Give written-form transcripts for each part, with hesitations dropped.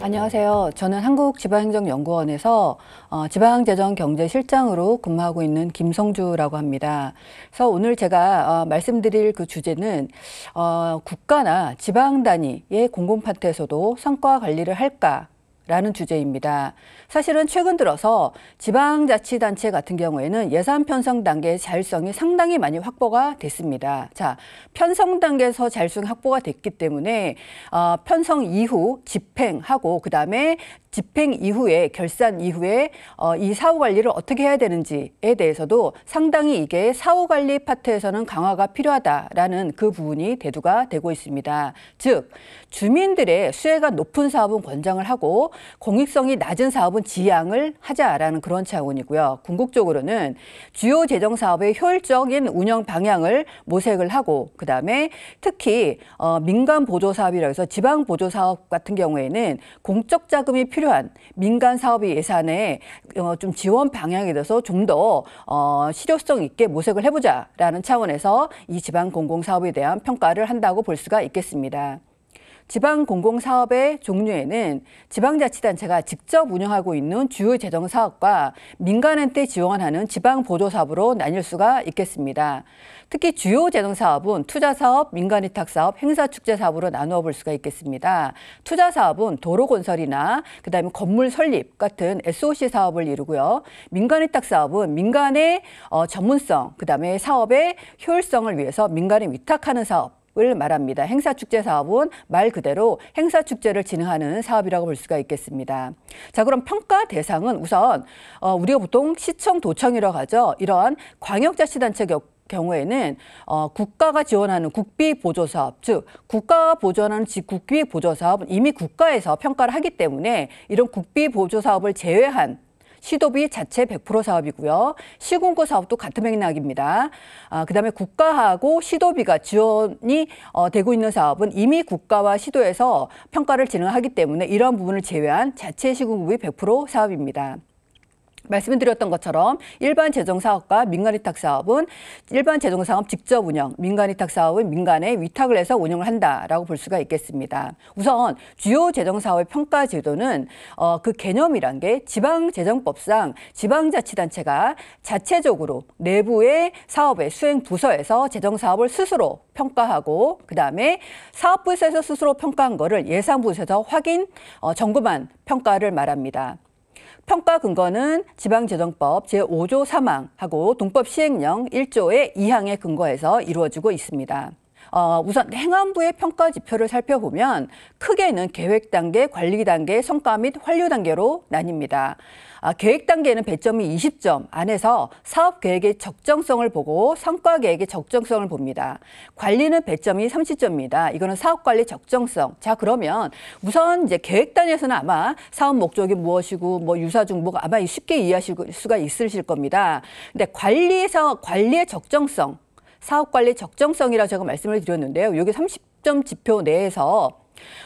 안녕하세요. 저는 한국지방행정연구원에서 지방재정경제실장으로 근무하고 있는 김성주라고 합니다. 그래서 오늘 제가 말씀드릴 그 주제는 국가나 지방 단위의 공공파트에서도 성과 관리를 할까? 라는 주제입니다. 사실은 최근 들어서 지방자치단체 같은 경우에는 예산 편성 단계의 자율성이 상당히 많이 확보가 됐습니다. 자, 편성 단계에서 자율성이 확보가 됐기 때문에 편성 이후 집행하고 그다음에 집행 이후에 결산 이후에 이 사후 관리를 어떻게 해야 되는지에 대해서도 상당히 이게 사후 관리 파트에서는 강화가 필요하다라는 그 부분이 대두가 되고 있습니다. 즉 주민들의 수혜가 높은 사업은 권장을 하고 공익성이 낮은 사업은 지양을 하자라는 그런 차원이고요. 궁극적으로는 주요 재정 사업의 효율적인 운영 방향을 모색을 하고 그다음에 특히 민간 보조 사업이라고 해서 지방 보조 사업 같은 경우에는 공적 자금이 필요한 민간 사업의 예산에 좀 지원 방향에 대해서 좀 더 실효성 있게 모색을 해보자라는 차원에서 이 지방 공공사업에 대한 평가를 한다고 볼 수가 있겠습니다. 지방 공공사업의 종류에는 지방자치단체가 직접 운영하고 있는 주요 재정사업과 민간한테 지원하는 지방보조사업으로 나뉠 수가 있겠습니다. 특히 주요 재정사업은 투자사업, 민간위탁사업, 행사축제사업으로 나누어 볼 수가 있겠습니다. 투자사업은 도로건설이나 그다음에 건물 설립 같은 SOC 사업을 이루고요. 민간위탁사업은 민간의 전문성, 그다음에 사업의 효율성을 위해서 민간에 위탁하는 사업 을 말합니다. 행사축제 사업은 말 그대로 행사축제를 진행하는 사업이라고 볼 수가 있겠습니다. 자, 그럼 평가 대상은 우선 우리가 보통 시청, 도청이라고 하죠. 이러한 광역자치단체 경우에는 국가가 지원하는 국비보조사업, 즉 국가가 보조하는 국비보조사업은 이미 국가에서 평가를 하기 때문에 이런 국비보조사업을 제외한 시도비 자체 100% 사업이고요. 시군구 사업도 같은 맥락입니다. 그다음에 국가하고 시도비가 지원이 되고 있는 사업은 이미 국가와 시도에서 평가를 진행하기 때문에 이런 부분을 제외한 자체 시군구비 100% 사업입니다. 말씀드렸던 것처럼 일반 재정사업과 민간위탁사업은 일반 재정사업 직접 운영, 민간위탁사업은 민간에 위탁을 해서 운영을 한다라고 볼 수가 있겠습니다. 우선 주요 재정사업의 평가 제도는 그 개념이란 게 지방재정법상 지방자치단체가 자체적으로 내부의 사업의 수행 부서에서 재정사업을 스스로 평가하고 그다음에 사업부에서 스스로 평가한 거를 예산부에서 확인, 점검한 평가를 말합니다. 평가 근거는 지방재정법 제5조 3항하고 동법 시행령 1조의 2항에 근거해서 이루어지고 있습니다. 우선 행안부의 평가 지표를 살펴보면 크게는 계획 단계, 관리 단계, 성과 및 완료 단계로 나뉩니다. 계획 단계는 배점이 20점 안에서 사업 계획의 적정성을 보고 성과 계획의 적정성을 봅니다. 관리는 배점이 30점입니다. 이거는 사업 관리 적정성. 자, 그러면 우선 이제 계획 단위에서는 아마 사업 목적이 무엇이고 뭐 유사 중복 아마 쉽게 이해하실 수가 있으실 겁니다. 근데 관리의 적정성, 사업 관리 적정성이라고 제가 말씀을 드렸는데요. 여기 30점 지표 내에서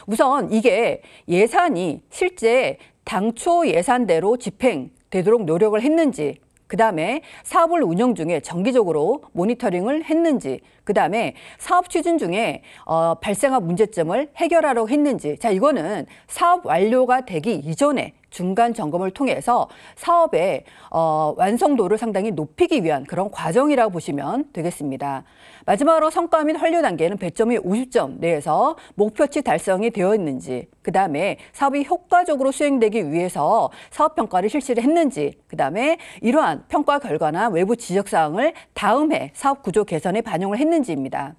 우선 이게 예산이 실제 당초 예산대로 집행되도록 노력을 했는지, 그다음에 사업을 운영 중에 정기적으로 모니터링을 했는지, 그다음에 사업 추진 중에 발생한 문제점을 해결하려고 했는지, 자, 이거는 사업 완료가 되기 이전에 중간 점검을 통해서 사업의 완성도를 상당히 높이기 위한 그런 과정이라고 보시면 되겠습니다. 마지막으로 성과 및 완료 단계는 배점이 50점 내에서 목표치 달성이 되어 있는지, 그다음에 사업이 효과적으로 수행되기 위해서 사업 평가를 실시를 했는지, 그다음에 이러한 평가 결과나 외부 지적 사항을 다음 해 사업 구조 개선에 반영을 했는지입니다.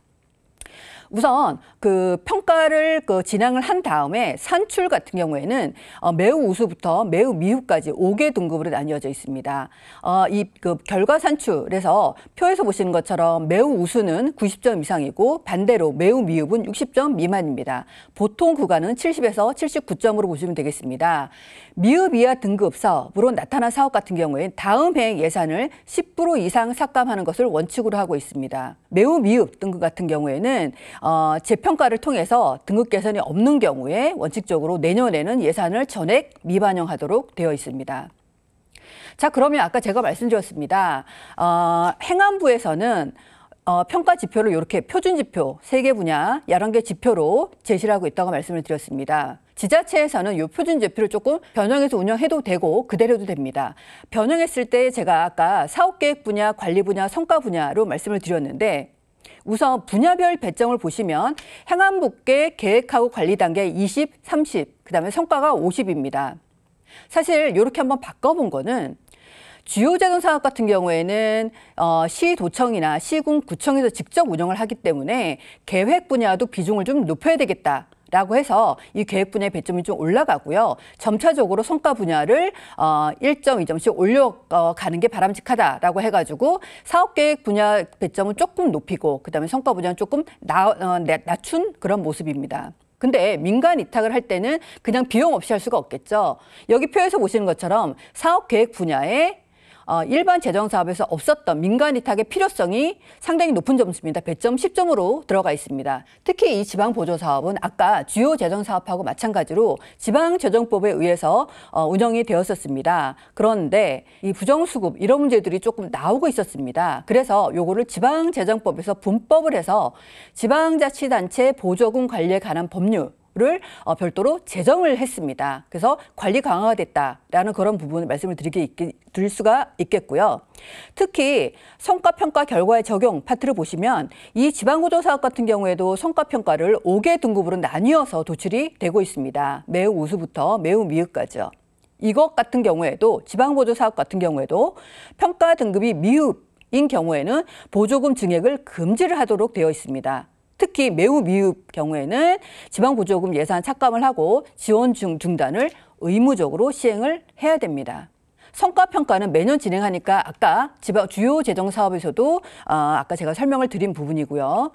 우선 그 평가를 진행을 한 다음에 산출 같은 경우에는 매우 우수부터 매우 미후까지 5개 등급으로 나뉘어져 있습니다. 이 결과 산출에서 표에서 보시는 것처럼 매우 우수는 90점 이상이고 반대로 매우 미흡은 60점 미만입니다. 보통 구간은 70에서 79점으로 보시면 되겠습니다. 미흡 이하 등급 사업으로 나타난 사업 같은 경우에는 다음 해 예산을 10% 이상 삭감하는 것을 원칙으로 하고 있습니다. 매우 미흡 등급 같은 경우에는 재평가를 통해서 등급 개선이 없는 경우에 원칙적으로 내년에는 예산을 전액 미반영하도록 되어 있습니다. 자, 그러면 아까 제가 말씀드렸습니다. 행안부에서는 평가 지표를 이렇게 표준 지표 3개 분야 11개 지표로 제시를 하고 있다고 말씀을 드렸습니다. 지자체에서는 이 표준지표를 조금 변형해서 운영해도 되고 그대로도 됩니다. 변형했을 때 제가 아까 사업계획 분야, 관리 분야, 성과 분야로 말씀을 드렸는데 우선 분야별 배점을 보시면 행안부께 계획하고 관리 단계 20, 30, 그다음에 성과가 50입니다. 사실 이렇게 한번 바꿔본 거는 주요재정사업 같은 경우에는 시도청이나 시군, 구청에서 직접 운영을 하기 때문에 계획 분야도 비중을 좀 높여야 되겠다라고 해서 이 계획 분야의 배점이 좀 올라가고요. 점차적으로 성과 분야를 1.2점씩 올려가는 게 바람직하다라고 해가지고 사업계획 분야 배점은 조금 높이고 그다음에 성과 분야는 조금 낮춘 그런 모습입니다. 근데 민간 위탁을 할 때는 그냥 비용 없이 할 수가 없겠죠. 여기 표에서 보시는 것처럼 사업계획 분야에 일반 재정사업에서 없었던 민간 위탁의 필요성이 상당히 높은 점수입니다. 배점 10점으로 들어가 있습니다. 특히 이 지방보조사업은 아까 주요 재정사업하고 마찬가지로 지방재정법에 의해서 운영이 되었었습니다. 그런데 이 부정수급 이런 문제들이 조금 나오고 있었습니다. 그래서 요거를 지방재정법에서 분법을 해서 지방자치단체 보조금 관리에 관한 법률 를 별도로 제정을 했습니다. 그래서 관리 강화가 됐다라는 그런 부분을 말씀을 드릴 수가 있겠고요. 특히 성과평가 결과의 적용 파트를 보시면 이 지방보조사업 같은 경우에도 성과평가를 5개 등급으로 나뉘어서 도출이 되고 있습니다. 매우 우수부터 매우 미흡까지요. 이것 같은 경우에도 지방보조사업 같은 경우에도 평가 등급이 미흡인 경우에는 보조금 증액을 금지를 하도록 되어 있습니다. 특히 매우 미흡 경우에는 지방보조금 예산 삭감을 하고 지원 중단을 의무적으로 시행을 해야 됩니다. 성과평가는 매년 진행하니까 아까 주요 재정사업에서도 아까 제가 설명을 드린 부분이고요.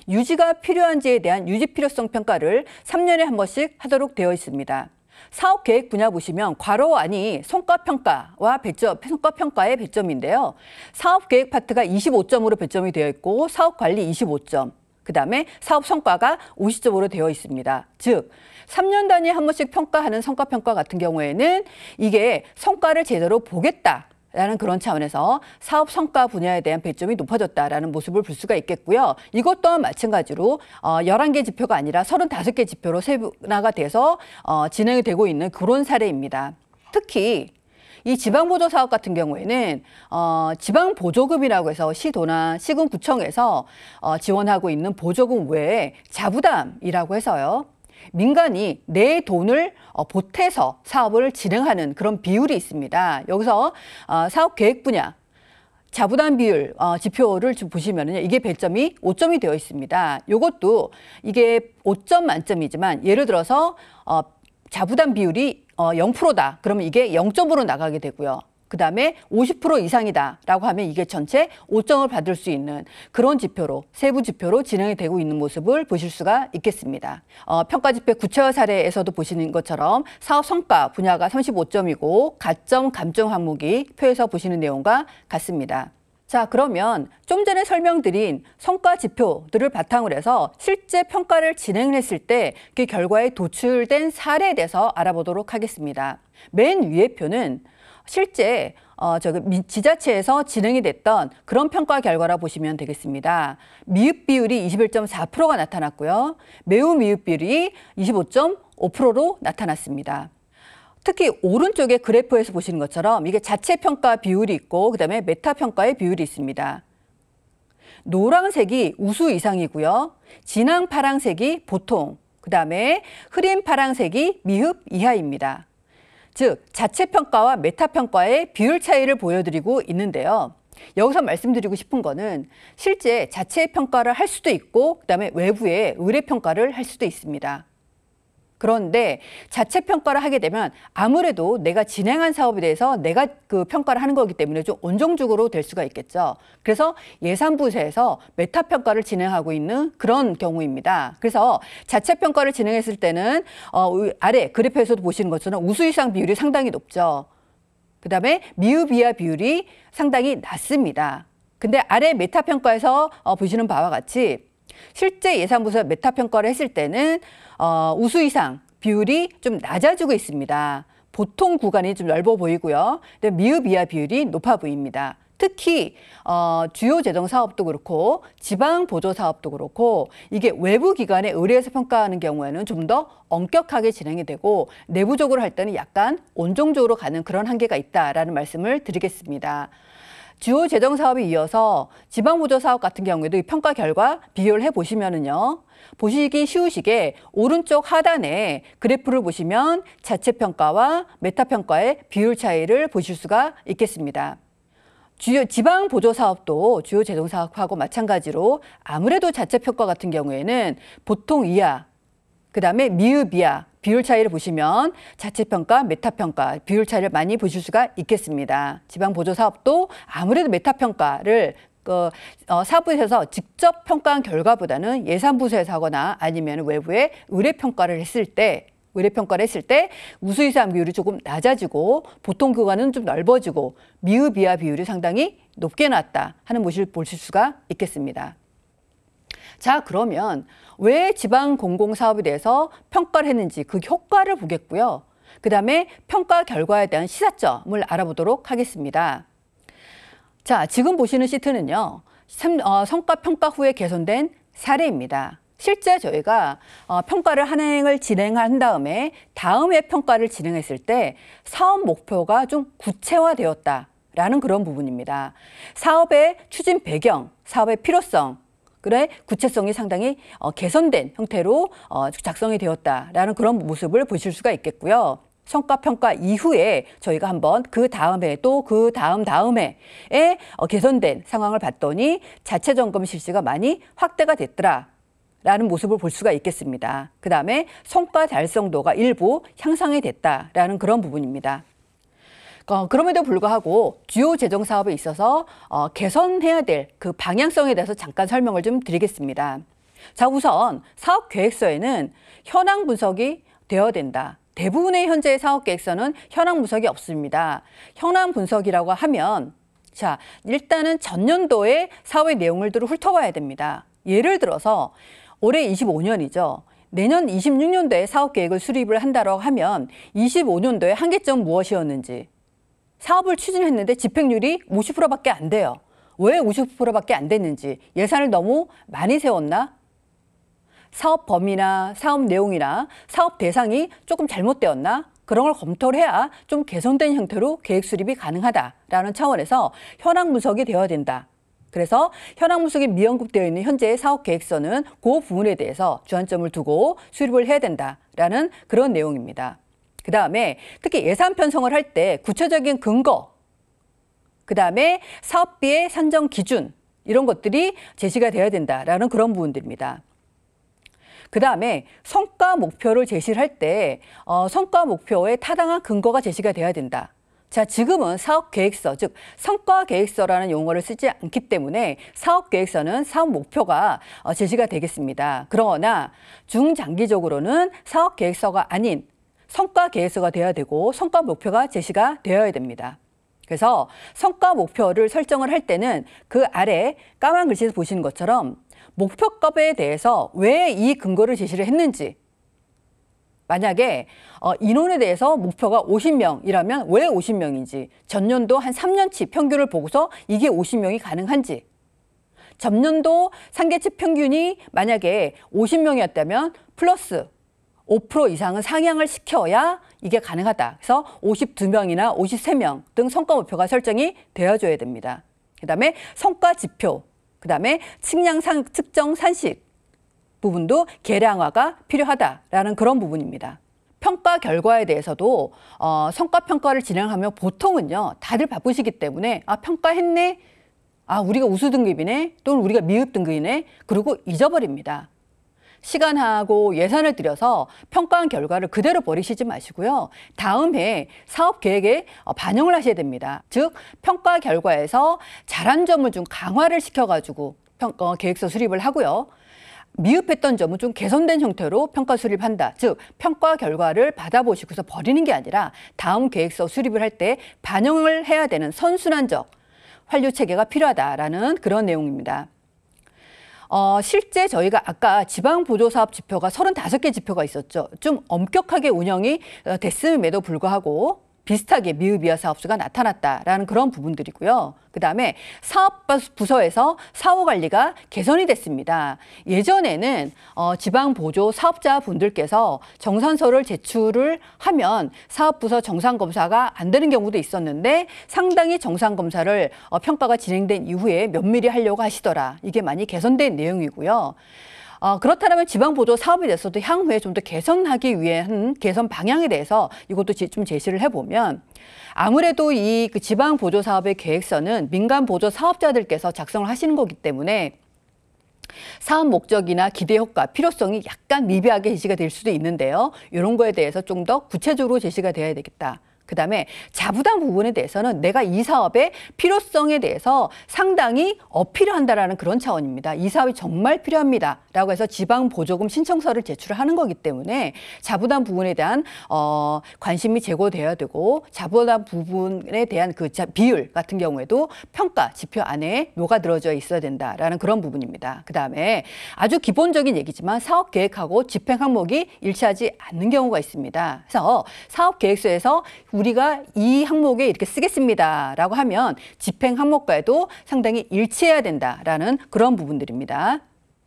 유지가 필요한지에 대한 유지 필요성 평가를 3년에 한 번씩 하도록 되어 있습니다. 사업계획 분야 보시면 괄호 안이 성과평가와 성과평가의 배점인데요. 사업계획 파트가 25점으로 배점이 되어 있고 사업관리 25점. 그다음에 사업 성과가 50점으로 되어 있습니다. 즉 3년 단위에 한 번씩 평가하는 성과평가 같은 경우에는 이게 성과를 제대로 보겠다라는 그런 차원에서 사업 성과 분야에 대한 배점이 높아졌다라는 모습을 볼 수가 있겠고요. 이것 또한 마찬가지로 11개 지표가 아니라 35개 지표로 세분화가 돼서 진행이 되고 있는 그런 사례입니다. 특히 이 지방보조사업 같은 경우에는 지방보조금이라고 해서 시도나 시군, 구청에서 지원하고 있는 보조금 외에 자부담이라고 해서요. 민간이 내 돈을 보태서 사업을 진행하는 그런 비율이 있습니다. 여기서 사업 계획 분야 자부담 비율 지표를 좀 보시면은요. 이게 배점이 5점이 되어 있습니다. 이것도 이게 5점 만점이지만 예를 들어서 자부담 비율이 0%다. 그러면 이게 0점으로 나가게 되고요. 그다음에 50% 이상이다라고 하면 이게 전체 5점을 받을 수 있는 그런 지표로 세부 지표로 진행이 되고 있는 모습을 보실 수가 있겠습니다. 평가 지표 구체화 사례에서도 보시는 것처럼 사업 성과 분야가 35점이고 가점, 감점 항목이 표에서 보시는 내용과 같습니다. 자, 그러면 좀 전에 설명드린 성과 지표들을 바탕으로 해서 실제 평가를 진행했을 때 그 결과에 도출된 사례에 대해서 알아보도록 하겠습니다. 맨 위의 표는 실제 지자체에서 진행이 됐던 그런 평가 결과라 보시면 되겠습니다. 미흡 비율이 21.4%가 나타났고요. 매우 미흡 비율이 25.5%로 나타났습니다. 특히 오른쪽에 그래프에서 보시는 것처럼 이게 자체 평가 비율이 있고 그다음에 메타 평가의 비율이 있습니다. 노란색이 우수 이상이고요. 진한 파란색이 보통, 그다음에 흐린 파란색이 미흡 이하입니다. 즉 자체 평가와 메타 평가의 비율 차이를 보여드리고 있는데요. 여기서 말씀드리고 싶은 거는 실제 자체 평가를 할 수도 있고 그다음에 외부에 의뢰 평가를 할 수도 있습니다. 그런데 자체 평가를 하게 되면 아무래도 내가 진행한 사업에 대해서 내가 그 평가를 하는 거기 때문에 좀 온정적으로 될 수가 있겠죠. 그래서 예산부서에서 메타 평가를 진행하고 있는 그런 경우입니다. 그래서 자체 평가를 진행했을 때는 아래 그래프에서도 보시는 것처럼 우수 이상 비율이 상당히 높죠. 그다음에 미흡 이하 비율이 상당히 낮습니다. 근데 아래 메타 평가에서 보시는 바와 같이 실제 예산부서 메타 평가를 했을 때는 우수 이상 비율이 좀 낮아지고 있습니다. 보통 구간이 좀 넓어 보이고요. 미흡 이하 비율이 높아 보입니다. 특히 주요 재정 사업도 그렇고 지방 보조 사업도 그렇고 이게 외부 기관에 의뢰해서 평가하는 경우에는 좀 더 엄격하게 진행이 되고 내부적으로 할 때는 약간 온정적으로 가는 그런 한계가 있다라는 말씀을 드리겠습니다. 주요 재정 사업에 이어서 지방 보조 사업 같은 경우에도 이 평가 결과 비교를 해 보시면은요. 보시기 쉬우시게 오른쪽 하단에 그래프를 보시면 자체 평가와 메타 평가의 비율 차이를 보실 수가 있겠습니다. 주요 지방 보조 사업도 주요 재정 사업하고 마찬가지로 아무래도 자체 평가 같은 경우에는 보통 이하, 그다음에 미흡 이하 비율 차이를 보시면 자체 평가, 메타 평가 비율 차이를 많이 보실 수가 있겠습니다. 지방 보조 사업도 아무래도 메타 평가를 사부에서 직접 평가한 결과보다는 예산부서에서 하거나 아니면 외부에 의뢰평가를 했을 때 우수이사 비율이 조금 낮아지고 보통 구간은 좀 넓어지고 미흡 이하 비율이 상당히 높게 나왔다 하는 것을 보실 수가 있겠습니다. 자, 그러면 왜 지방 공공사업에 대해서 평가를 했는지 그 효과를 보겠고요. 그 다음에 평가 결과에 대한 시사점을 알아보도록 하겠습니다. 자, 지금 보시는 시트는요. 성과 평가 후에 개선된 사례입니다. 실제 저희가 평가를 한 행을 진행한 다음에 다음에 평가를 진행했을 때 사업 목표가 좀 구체화되었다라는 그런 부분입니다. 사업의 추진 배경, 사업의 필요성, 그래 구체성이 상당히 개선된 형태로 작성이 되었다라는 그런 모습을 보실 수가 있겠고요. 성과 평가 이후에 저희가 한번 그 다음에 또 그 다음에에 개선된 상황을 봤더니 자체 점검 실시가 많이 확대가 됐더라라는 모습을 볼 수가 있겠습니다. 그 다음에 성과 달성도가 일부 향상이 됐다라는 그런 부분입니다. 그럼에도 불구하고 주요 재정 사업에 있어서 개선해야 될 그 방향성에 대해서 잠깐 설명을 좀 드리겠습니다. 자, 우선 사업 계획서에는 현황 분석이 되어야 된다. 대부분의 현재의 사업 계획서는 현황 분석이 없습니다. 현황 분석이라고 하면 자, 일단은 전년도의 사업의 내용을 훑어봐야 됩니다. 예를 들어서 올해 25년이죠. 내년 26년도에 사업 계획을 수립을 한다고 하면 25년도에 한계점 무엇이었는지 사업을 추진했는데 집행률이 50%밖에 안 돼요. 왜 50%밖에 안 됐는지 예산을 너무 많이 세웠나? 사업 범위나 사업 내용이나 사업 대상이 조금 잘못되었나? 그런 걸 검토를 해야 좀 개선된 형태로 계획 수립이 가능하다라는 차원에서 현황 분석이 되어야 된다. 그래서 현황 분석이 미언급되어 있는 현재의 사업 계획서는 그 부분에 대해서 주안점을 두고 수립을 해야 된다라는 그런 내용입니다. 그 다음에 특히 예산 편성을 할 때 구체적인 근거, 그 다음에 사업비의 산정 기준 이런 것들이 제시가 되어야 된다라는 그런 부분들입니다. 그 다음에 성과 목표를 제시를 할 때 성과 목표에 타당한 근거가 제시가 되어야 된다. 자, 지금은 사업계획서, 즉 성과계획서라는 용어를 쓰지 않기 때문에 사업계획서는 사업 목표가 제시가 되겠습니다. 그러나 중장기적으로는 사업계획서가 아닌 성과계획서가 되어야 되고 성과 목표가 제시가 되어야 됩니다. 그래서 성과 목표를 설정을 할 때는 그 아래 까만 글씨에서 보시는 것처럼 목표값에 대해서 왜 이 근거를 제시를 했는지, 만약에 인원에 대해서 목표가 50명이라면 왜 50명인지, 전년도 한 3년치 평균을 보고서 이게 50명이 가능한지, 전년도 상계치 평균이 만약에 50명이었다면 플러스 5% 이상은 상향을 시켜야 이게 가능하다. 그래서 52명이나 53명 등 성과 목표가 설정이 되어줘야 됩니다. 그 다음에 성과 지표, 그 다음에 측량 측정 산식 부분도 계량화가 필요하다라는 그런 부분입니다. 평가 결과에 대해서도 성과 평가를 진행하면 보통은요 다들 바쁘시기 때문에 평가했네, 우리가 우수 등급이네, 또는 우리가 미흡 등급이네, 그리고 잊어버립니다. 시간하고 예산을 들여서 평가한 결과를 그대로 버리시지 마시고요. 다음 해 사업 계획에 반영을 하셔야 됩니다. 즉 평가 결과에서 잘한 점을 좀 강화를 시켜가지고 계획서 수립을 하고요. 미흡했던 점은 좀 개선된 형태로 평가 수립한다. 즉 평가 결과를 받아보시고서 버리는 게 아니라 다음 계획서 수립을 할 때 반영을 해야 되는 선순환적 환류 체계가 필요하다라는 그런 내용입니다. 실제 저희가 아까 지방보조사업 지표가 35개 지표가 있었죠. 좀 엄격하게 운영이 됐음에도 불구하고 비슷하게 미흡이와 사업수가 나타났다라는 그런 부분들이고요. 그다음에 사업부서에서 사후관리가 개선이 됐습니다. 예전에는 지방보조 사업자분들께서 정산서를 제출을 하면 사업부서 정상검사가 안 되는 경우도 있었는데 상당히 정상검사를 평가가 진행된 이후에 면밀히 하려고 하시더라. 이게 많이 개선된 내용이고요. 그렇다면 지방보조 사업에 대해서도 향후에 좀 더 개선하기 위한 개선 방향에 대해서 이것도 좀 제시를 해보면 아무래도 이 지방보조 사업의 계획서는 민간보조 사업자들께서 작성을 하시는 거기 때문에 사업 목적이나 기대 효과, 필요성이 약간 미비하게 제시가 될 수도 있는데요. 이런 거에 대해서 좀 더 구체적으로 제시가 돼야 되겠다. 그다음에 자부담 부분에 대해서는 내가 이 사업의 필요성에 대해서 상당히 어필을 한다라는 그런 차원입니다. 이 사업이 정말 필요합니다. 라고 해서 지방보조금 신청서를 제출하는 거기 때문에 자부담 부분에 대한 관심이 제고되어야 되고 자부담 부분에 대한 그 비율 같은 경우에도 평가 지표 안에 녹아들어져 있어야 된다라는 그런 부분입니다. 그다음에 아주 기본적인 얘기지만 사업 계획하고 집행 항목이 일치하지 않는 경우가 있습니다. 그래서 사업 계획서에서 우리가 이 항목에 이렇게 쓰겠습니다라고 하면 집행 항목과도 상당히 일치해야 된다라는 그런 부분들입니다.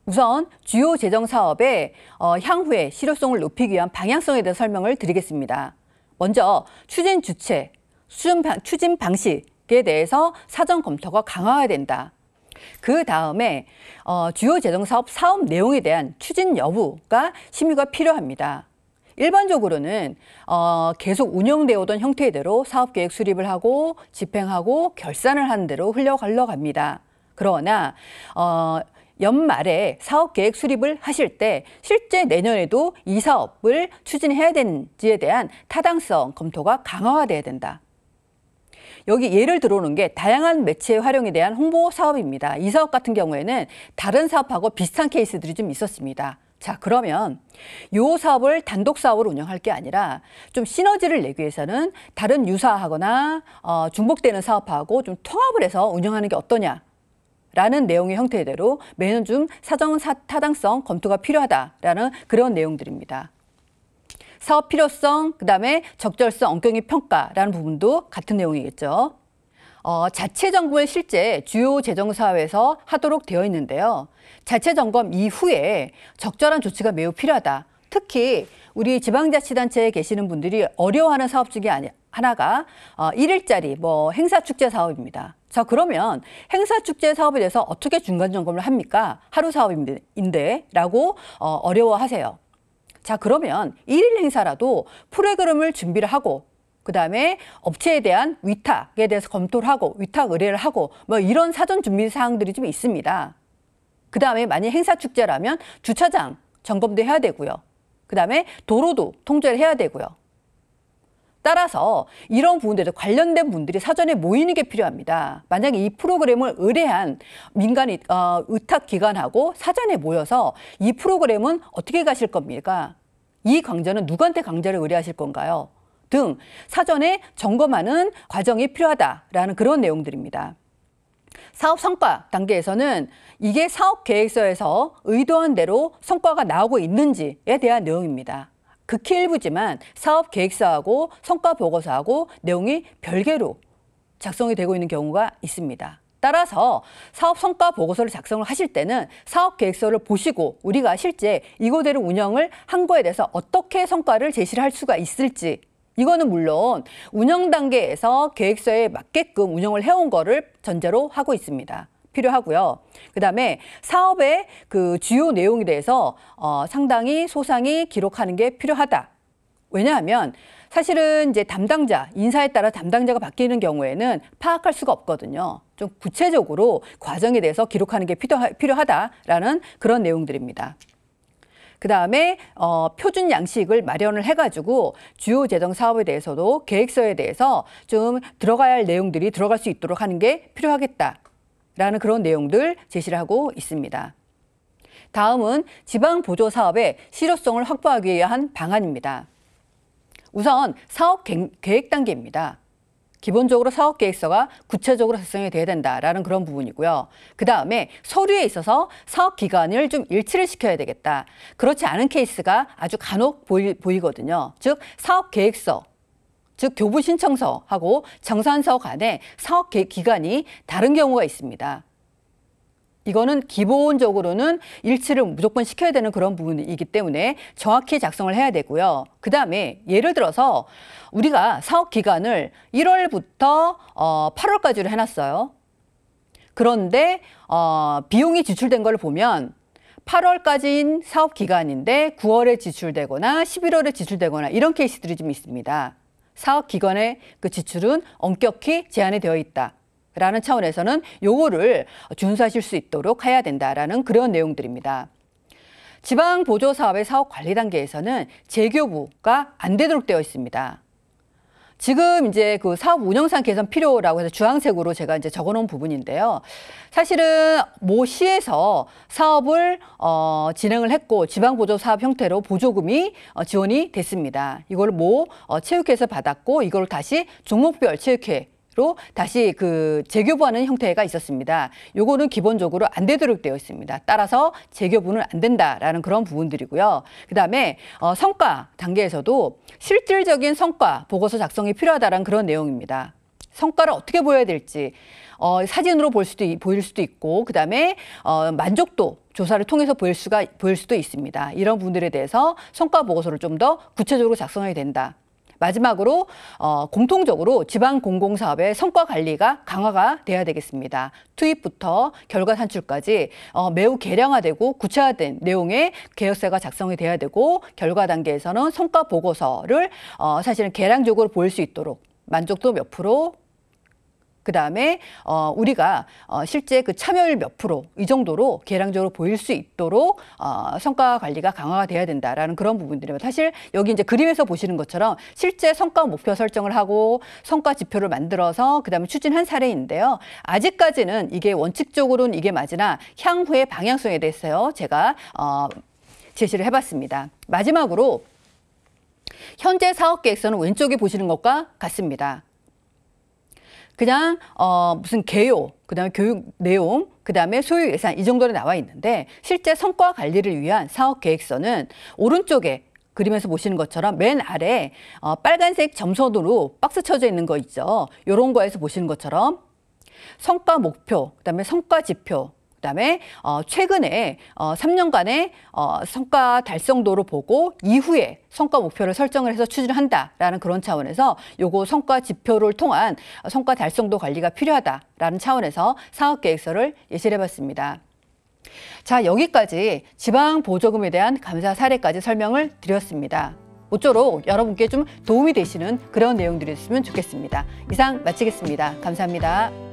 우선 주요 재정 사업의 향후에 실효성을 높이기 위한 방향성에 대해 설명을 드리겠습니다. 먼저 추진 주체, 추진 방식에 대해서 사전 검토가 강화해야 된다. 그 다음에 주요 재정 사업 내용에 대한 추진 여부가 심의가 필요합니다. 일반적으로는 계속 운영되어 오던 형태대로 사업계획 수립을 하고 집행하고 결산을 하는 대로 흘러갑니다. 그러나 연말에 사업계획 수립을 하실 때 실제 내년에도 이 사업을 추진해야 되는지에 대한 타당성 검토가 강화돼야 된다. 여기 예를 들어오는 게 다양한 매체 활용에 대한 홍보 사업입니다. 이 사업 같은 경우에는 다른 사업하고 비슷한 케이스들이 좀 있었습니다. 자, 그러면 이 사업을 단독 사업으로 운영할 게 아니라 좀 시너지를 내기 위해서는 다른 유사하거나 중복되는 사업하고 좀 통합을 해서 운영하는 게 어떠냐라는 내용의 형태대로 매년 좀 사전 타당성 검토가 필요하다라는 그런 내용들입니다. 사업 필요성, 그다음에 적절성, 엄격히 평가라는 부분도 같은 내용이겠죠. 자체 점검을 실제 주요 재정 사업에서 하도록 되어 있는데요. 자체 점검 이후에 적절한 조치가 매우 필요하다. 특히 우리 지방자치단체에 계시는 분들이 어려워하는 사업 중에 하나가 1일짜리 행사 축제 사업입니다. 자, 그러면 행사 축제 사업에 대해서 어떻게 중간 점검을 합니까? 하루 사업인데 라고 어려워하세요. 자, 그러면 1일 행사라도 프로그램을 준비를 하고 그다음에 업체에 대한 위탁에 대해서 검토를 하고 위탁 의뢰를 하고 이런 사전 준비 사항들이 좀 있습니다. 그다음에 만약 행사 축제라면 주차장 점검도 해야 되고요. 그다음에 도로도 통제를 해야 되고요. 따라서 이런 부분들에 관련된 분들이 사전에 모이는 게 필요합니다. 만약에 이 프로그램을 의뢰한 민간 의탁기관하고 사전에 모여서 이 프로그램은 어떻게 가실 겁니까? 이 강좌는 누구한테 강좌를 의뢰하실 건가요? 등 사전에 점검하는 과정이 필요하다라는 그런 내용들입니다. 사업 성과 단계에서는 이게 사업 계획서에서 의도한 대로 성과가 나오고 있는지에 대한 내용입니다. 극히 일부지만 사업 계획서하고 성과 보고서하고 내용이 별개로 작성이 되고 있는 경우가 있습니다. 따라서 사업 성과 보고서를 작성을 하실 때는 사업 계획서를 보시고 우리가 실제 이거대로 운영을 한 거에 대해서 어떻게 성과를 제시를 할 수가 있을지 이거는 물론 운영 단계에서 계획서에 맞게끔 운영을 해온 거를 전제로 하고 있습니다. 필요하고요. 그다음에 사업의 그 주요 내용에 대해서 상당히 소상히 기록하는 게 필요하다. 왜냐하면 사실은 이제 담당자, 인사에 따라 담당자가 바뀌는 경우에는 파악할 수가 없거든요. 좀 구체적으로 과정에 대해서 기록하는 게 필요하다라는 그런 내용들입니다. 그 다음에 표준 양식을 마련을 해가지고 주요 재정 사업에 대해서도 계획서에 대해서 좀 들어가야 할 내용들이 들어갈 수 있도록 하는 게 필요하겠다라는 그런 내용들 제시를 하고 있습니다. 다음은 지방보조 사업의 실효성을 확보하기 위한 방안입니다. 우선 사업 계획 단계입니다. 기본적으로 사업계획서가 구체적으로 작성이 돼야 된다라는 그런 부분이고요. 그 다음에 서류에 있어서 사업 기간을 좀 일치를 시켜야 되겠다. 그렇지 않은 케이스가 아주 간혹 보이거든요. 즉 사업계획서 즉 교부 신청서하고 정산서 간의 사업 기간이 다른 경우가 있습니다. 이거는 기본적으로는 일치를 무조건 시켜야 되는 그런 부분이기 때문에 정확히 작성을 해야 되고요. 그 다음에 예를 들어서 우리가 사업 기간을 1월부터 8월까지로 해놨어요. 그런데 비용이 지출된 걸 보면 8월까지인 사업 기간인데 9월에 지출되거나 11월에 지출되거나 이런 케이스들이 좀 있습니다. 사업 기간의 그 지출은 엄격히 제한이 되어 있다. 라는 차원에서는 요거를 준수하실 수 있도록 해야 된다라는 그런 내용들입니다. 지방보조사업의 사업 관리 단계에서는 재교부가 안 되도록 되어 있습니다. 지금 이제 그 사업 운영상 개선 필요라고 해서 주황색으로 제가 이제 적어 놓은 부분인데요. 사실은 모 시에서 사업을 진행을 했고 지방보조사업 형태로 보조금이 지원이 됐습니다. 이걸 모 체육회에서 받았고 이걸 다시 종목별 체육회 로 다시 그 재교부하는 형태가 있었습니다. 요거는 기본적으로 안 되도록 되어 있습니다. 따라서 재교부는 안 된다라는 그런 부분들이고요. 그다음에 성과 단계에서도 실질적인 성과 보고서 작성이 필요하다는 그런 내용입니다. 성과를 어떻게 보여야 될지 사진으로 보일 수도 있고 그다음에 만족도 조사를 통해서 보일 수도 있습니다. 이런 부분들에 대해서 성과 보고서를 좀 더 구체적으로 작성해야 된다. 마지막으로 공통적으로 지방공공사업의 성과 관리가 강화가 돼야 되겠습니다. 투입부터 결과 산출까지 매우 개량화되고 구체화된 내용의 계획서가 작성이 돼야 되고 결과 단계에서는 성과 보고서를 사실은 개량적으로 보일 수 있도록 만족도 몇 프로 그다음에 우리가 실제 그 참여율 몇 프로 이 정도로 개량적으로 보일 수 있도록 성과 관리가 강화가 돼야 된다라는 그런 부분들입니다. 사실 여기 이제 그림에서 보시는 것처럼 실제 성과 목표 설정을 하고 성과 지표를 만들어서 그다음에 추진한 사례인데요. 아직까지는 이게 원칙적으로는 이게 맞으나 향후의 방향성에 대해서요. 제가 제시를 해봤습니다. 마지막으로 현재 사업계획서는 왼쪽에 보시는 것과 같습니다. 그냥 무슨 개요, 그다음에 교육 내용, 그다음에 소요 예산 이 정도로 나와 있는데 실제 성과 관리를 위한 사업 계획서는 오른쪽에 그림에서 보시는 것처럼 맨 아래 빨간색 점선으로 박스 쳐져 있는 거 있죠. 이런 거에서 보시는 것처럼 성과 목표, 그다음에 성과 지표, 그다음에 최근에 3년간의 성과 달성도를 보고 이후에 성과 목표를 설정을 해서 추진을 한다라는 그런 차원에서 요거 성과 지표를 통한 성과 달성도 관리가 필요하다라는 차원에서 사업계획서를 예시를 해봤습니다. 자, 여기까지 지방보조금에 대한 감사 사례까지 설명을 드렸습니다. 모쪼록 여러분께 좀 도움이 되시는 그런 내용들이었으면 좋겠습니다. 이상 마치겠습니다. 감사합니다.